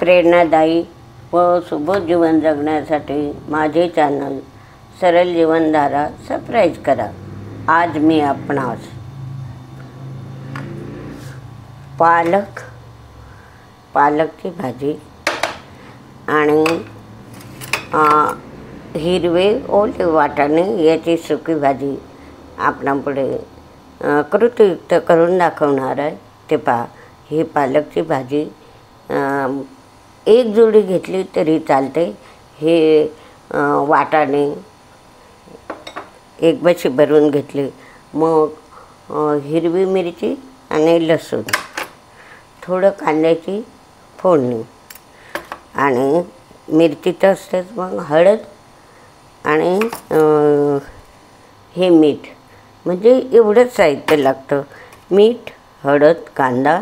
प्रेरणादायी व सुबोध जीवन जगण्यासाठी माझे चॅनल सरल जीवनधारा सबस्क्राईब करा। आज मी आपणास पालकची भाजी आणि हिरवे ओले वाटाणे याची सुकी भाजी आपणापुढे कृतीयुक्त करून दाखवणार आहे। ते पहा, ही पालकची भाजी एक जोडी घेतली तरी चालते। हे वाटाणे एक बशी भरून घेतली, मग हिरवी मिरची आणि लसूण, थोडं कांद्याची फोडणी आणि मिरची तर असतेच, मग हळद आणि हे मीठ, म्हणजे एवढंच साहित्य लागतं। मीठ, हळद, कांदा,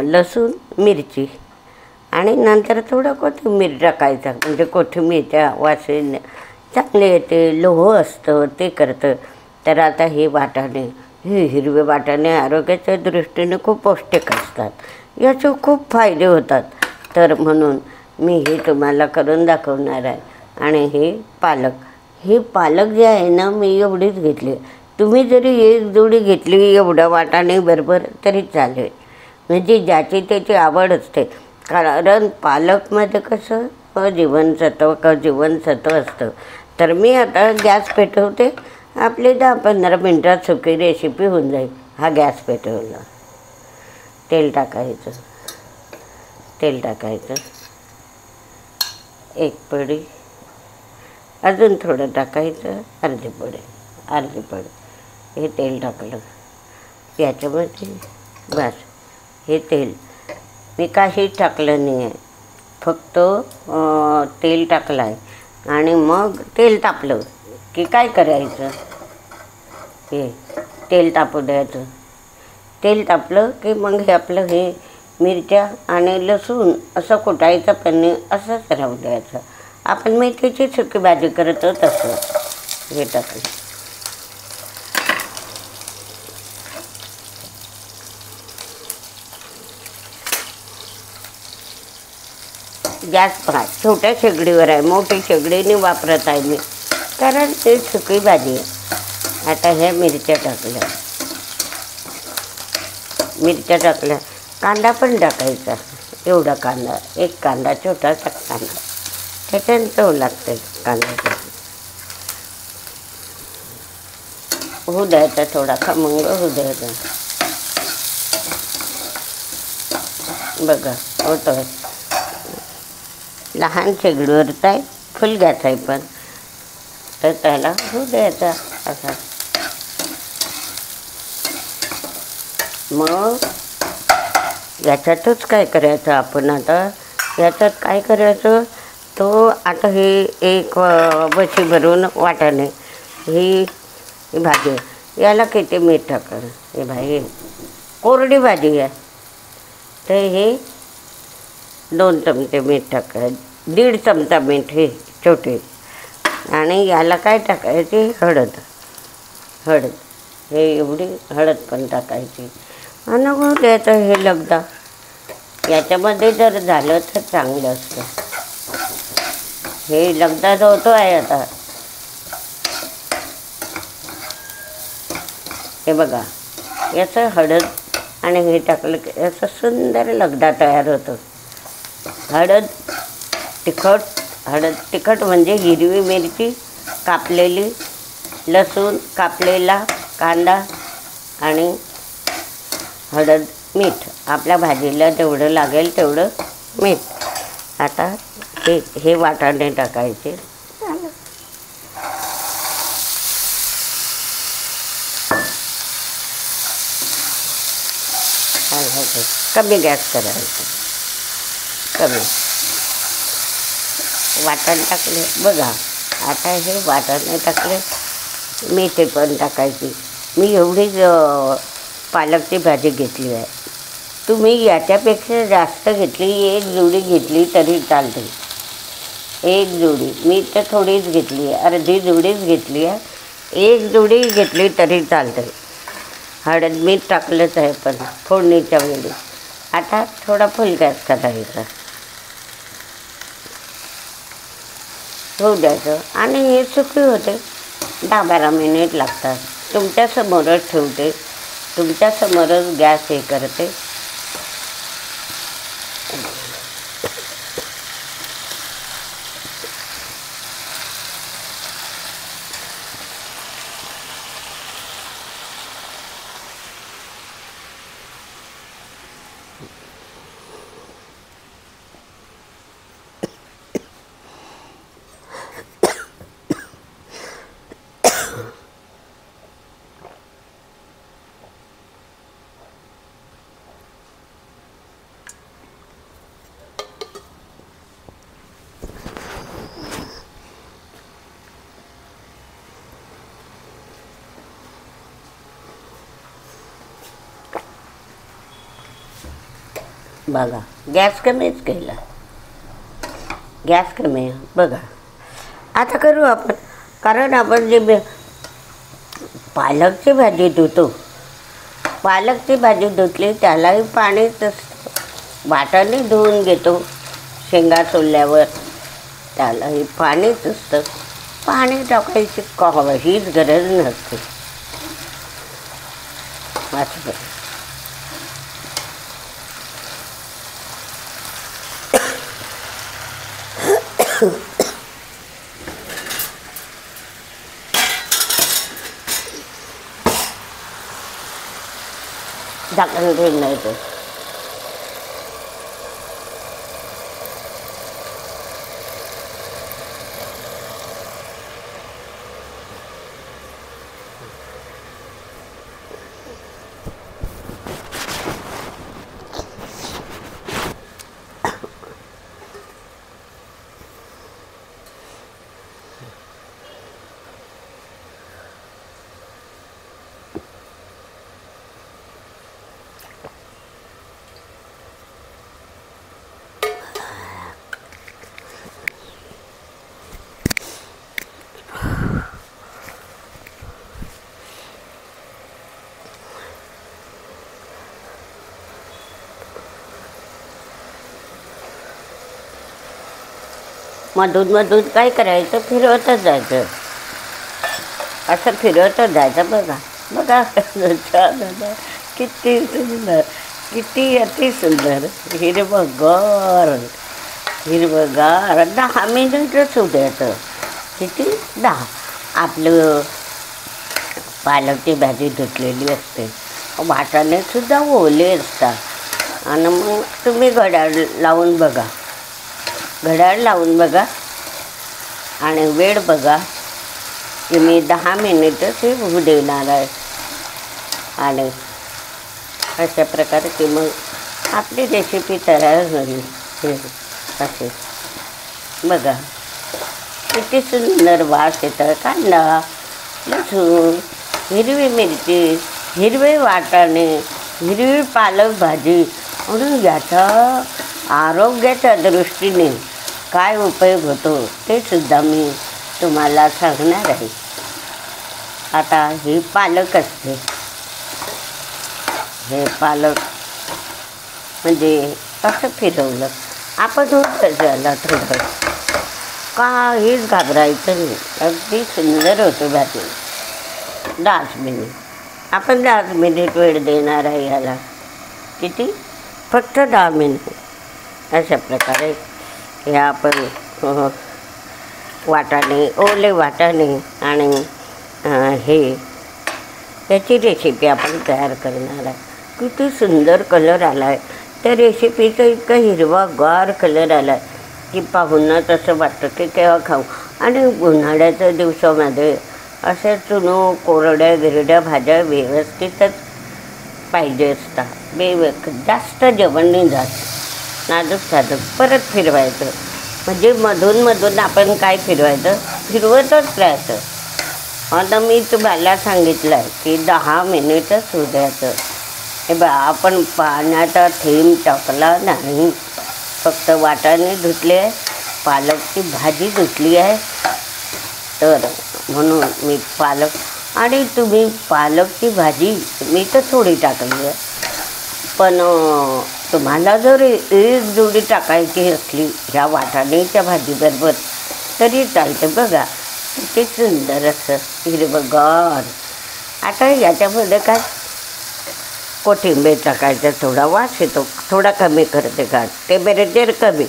लसूण, मिरची आणि नंतर थोडं कोथिंबीर टाकायचं, म्हणजे कोथिंबीरच्या वास चांगले येते, लोह असतं ते करतं। तर आता हे वाटाणे, हे हिरवे वाटाणे आरोग्याच्या दृष्टीने खूप पौष्टिक असतात, याचे खूप फायदे होतात। तर म्हणून मी हे तुम्हाला करून दाखवणार आहे। आणि हे पालक जे आहे ना, मी एवढीच घेतली। तुम्ही जरी एक जोडी घेतली एवढ्या वाटाणे बरोबर तरी चालेल, म्हणजे ज्याची त्याची आवड असते। कारण पालकमध्ये कसं जीवनसत्व असतं। तर मी आता गॅस पेटवते, आपले 10-15 मिनटात सुकी रेसिपी होऊन जाईल। हा गॅस पेटवला, तेल टाकायचं, एक पडी, अजून थोडं टाकायचं, अर्धी पडी, हे तेल टाकलं याच्यामध्ये। बस, हे तेल मी काही टाकलं नाही आहे, फक्त तेल टाकलं आहे। आणि मग तेल तापलं की काय करायचं, हे तेल तापू द्यायचं। तेल तापलं की मग हे आपलं हे मिरच्या आणि लसूण असं कुटायचं, पण असंच राहू द्यायचं। आपण मेथीची सुकी भाजी करतो तसं हे टाकलं। गॅस पहा, छोट्या शेगडीवर आहे, मोठी शेगडीने वापरत आहे मी, कारण ते सुकी भाजी आहे। आता ह्या मिरच्या टाकल्या, कांदा पण टाकायचा, एवढा कांदा, एक कांदा छोटासा कांदा, त्याच्यानं चव लागते। कांदा होऊ द्यायचा, थोडा खमंग होऊ द्यायचा। बघा होतं, लहान शेगडीवरचा आहे, फुल गॅस आहे पण, तर त्याला होऊ द्यायचा असा। मग याच्यातच काय करायचं आपण, आता याच्यात काय करायचं, तो आता हे एक बशी भरून वाटाणे, ही भाजी, याला किती मीठ टाकायचं, हे भाई कोरडी भाजी आहे, तर हे 2 चमचे मीठ टाकायचं, 1.5 चमचा मीठ हे छोटे, आणि याला काय टाकायची, हळद, हे एवढी हळद पण टाकायची। आणि मग द्यायचं हे लगदा, याच्यामध्ये जर झालं तर चांगलं असतं। हे लगदा जो होतो आहे आता, हे बघा, याचं हळद आणि हे टाकलं की असं सुंदर लगदा तयार होतो। हळद तिखट म्हणजे हिरवी मिरची कापलेली, लसूण कापलेला, कांदा आणि हळद, मीठ, आपल्या भाजीला जेवढं लागेल तेवढं मीठ। आता हे वाटाणे टाकायचे, कमी गॅस करायचं, कमी। वाटाणे टाकले बघा, आता हे वाटाणे टाकले, मेथी पण टाकायची। मी एवढीच पालकची भाजी घेतली आहे, तुम्ही याच्यापेक्षा जास्त घेतली, एक जोडी घेतली तरी चालते। एक जोडी, मी तर थोडीच घेतली आहे, अर्धी जोडीच घेतली आहे, एक जोडी घेतली तरी चालते। हळद मीठ टाकलंच आहे पण फोडणीच्या वेळी। आता थोडा फुल गॅस करायचा, होऊ द्यायचं आणि हे सुकी होते. 10-12 मिनिट लागतात. तुमच्यासमोरच ठेवते, तुमच्यासमोरच गॅस हे करते. बघा गॅस कमीच केला, गॅस कमी आहे बघा. आता करू आपण, कारण आपण जे पालकची भाजी धुतो, पालकची भाजी धुतली त्यालाही पाणीच असतं. वाटाणे धुवून घेतो शेंगा सोलल्यावर, त्यालाही पाणीच असतं. पाणी टाकायची काहीच गरज नसते. असं झाकण ठेवून द्यायचं. मधून मधून काय करायचं, फिरवतच जायचं. असं फिरवतच जायचं. बघा बघा छान झालं, किती सुंदर, किती अति सुंदर, हिरवंगार हिरवंगार. 10 मिनिटच होऊ द्यायचं. किती 10. आपलं पालकची भाजी धुतलेली असते, वाटाणेसुद्धा ओले असतात. आणि मग तुम्ही घड्याळ लावून बघा, घड्याळ लावून बघा आणि वेळ बघा की मी 10 मिनिटच हे होऊ देणार आहे. आणि अशा प्रकारे की मग आपली रेसिपी तयार होईल. असे बघा किती सुंदर वास येतं. कांदा, लसूण, हिरवी मिरची, हिरवे वाटाणे, हिरवी पालक भाजी, म्हणून याचा आरोग्याच्या दृष्टीने काय उपयोग होतो ते सुद्धा मी तुम्हाला सांगणार आहे. आता ही पालक असते, हे पालक म्हणजे असं फिरवलं आपण होतं झाला थोडं, काहीच घाबरायचं नाही. अगदी सुंदर होतं भाजी. 10 मिनिट आपण 10 मिनिट वेळ देणार आहे याला. किती? फक्त 10 मिनिट. अशा प्रकारे हे आपण वाटाणे, ओले वाटाणे आणि हे याची रेसिपी आपण तयार करणार आहे. किती सुंदर कलर आला आहे त्या रेसिपीचा. इतका हिरवागार कलर आला आहे की पाहूनच असं वाटतं की केव्हा खाऊ. आणि उन्हाळ्याच्या दिवसामध्ये अशा चुनो कोरड्या गिरड्या भाज्या व्यवस्थितच पाहिजे असतात. जास्त जेवण नाही जात, नाजूक साधक. परत फिरवायचं म्हणजे मधून मधून आपण काय फिरवायचं, फिरवतच राहायचं. आता मी तुम्हाला सांगितलं आहे की 10 मिनिटच होऊ द्यायचं. हे बा आपण पाण्याचा थेंब टाकला नाही, फक्त वाटाणे धुतले आहे, पालकची भाजी धुतली आहे. तर म्हणून मी पालक, आणि तुम्ही पालकची भाजी मी तर थोडी टाकली आहे, पण तुम्हाला जर एक जोडी टाकायची असली ह्या वाटाण्याच्या भाजीबरोबर तरी चालते बघा. किती सुंदर असं हिरवंगार. आता याच्यामध्ये काय कोथिंबीर टाकायचं, थोडा वास येतो, थोडा कमी करते का टेम्परेचर कमी,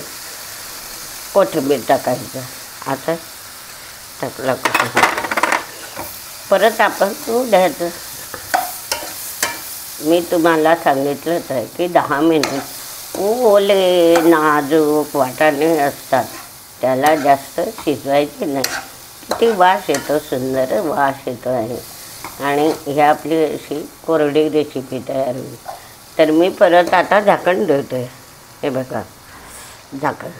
कोथिंबीर टाकायचं. आता टाकला कोथिंबीर, परत आपण द्यायचं. मी तुम्हाला सांगितलंच आहे की 10 मिनिट ओले नाजूक वाटाणे असतात त्याला जास्त शिजवायचे नाही. किती वास येतो, सुंदर वास येतो आहे. आणि ही आपली अशी कोरडी रेसिपी तयार होईल. तर मी परत आता झाकण ठेवते. हे बघा झाकण,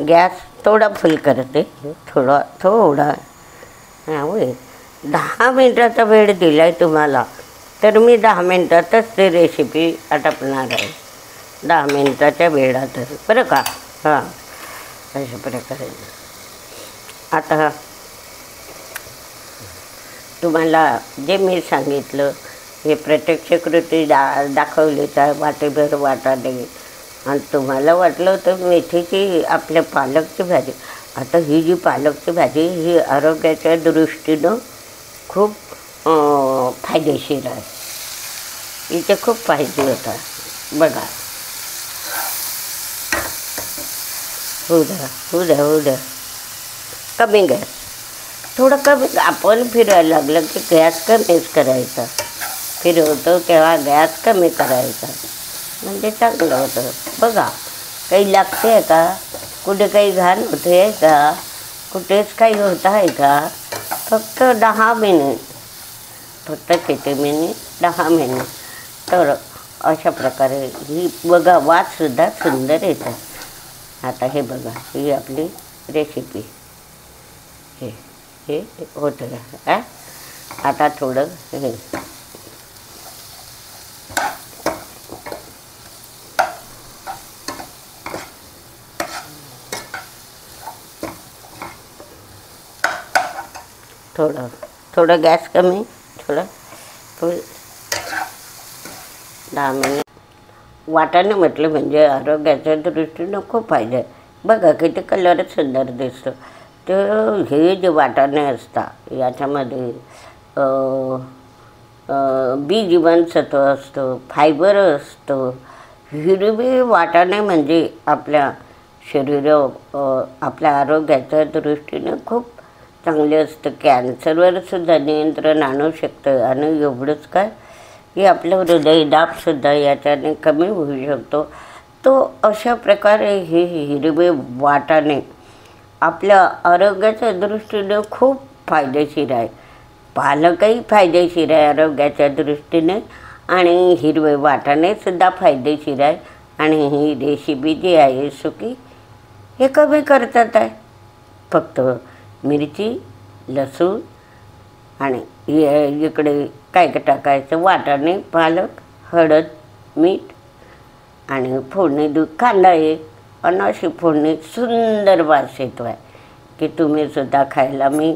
गॅस थोडा फुल करते, थोडा 10 मिनिटाचा वेळ दिला आहे तुम्हाला, तर मी 10 मिनिटातच ते रेसिपी आटपणार आहे. 10 मिनिटाच्या वेळातच बरं का. हां, अशा प्रकारे. आता तुम्हाला जे मी सांगितलं हे प्रत्यक्ष कृती दाखवली तर वाटेभर वाटाणे. आणि तुम्हाला वाटलं होतं मेथीची आपल्या पालकची भाजी. आता ही जी पालकची भाजी ही आरोग्याच्या दृष्टीनं खूप फायदेशीर आहे. हिचे खूप फायदे होतात बघा. होऊ द्या कमी गॅस, थोडं कमी. आपण फिरायला लागलं की गॅस कमीच करायचा, फिरवतो तेव्हा गॅस कमी करायचा, म्हणजे चांगलं होतं. बघा काही लागते आहे का, कुठे काही घाण होते आहे का, कुठेच काही होत आहे का. फक्त 10 मिनिट, फक्त किती मिनिट, 10 मिनिट. तर अशा प्रकारे ही बघा वाससुद्धा सुंदर येतात. आता हे बघा ही आपली रेसिपी हे होतं आहे. आता थोडं हे थोडं गॅस कमी, थोडं 10 मिनिट. वाटाणे म्हटलं म्हणजे आरोग्याच्या दृष्टीनं खूप फायदा आहे. बघा किती कलरच सुंदर दिसतो. तर हे जे वाटाणे असतात याच्यामध्ये बी जीवनसत्व असतं, फायबर असतं. हिरवे वाटाणे म्हणजे आपल्या आपल्या आरोग्याच्या दृष्टीनं खूप चांगले असतं. कॅन्सरवर सुद्धा नियंत्रण आणू शकतं. आणि एवढंच काय की आपलं हृदयदाबसुद्धा याच्याने कमी होऊ शकतो. तो अशा प्रकारे हे हिरवे वाटाणे आपल्या आरोग्याच्या दृष्टीने खूप फायदेशीर आहे. पालकही फायदेशीर आहे आरोग्याच्या दृष्टीने, आणि हिरवे वाटाणेसुद्धा फायदेशीर आहे. आणि ही रेसिपी जी आहे सुकी हे कमी करतात आहे. फक्त मिरची, लसूण आणि इकडे काय टाकायचं, वाटाणे, पालक, हळद, मीठ आणि फोडणी दूध, कांदा एक, आणि अशी फोडणी सुंदर वास येतो आहे की तुम्हीसुद्धा खायला. मी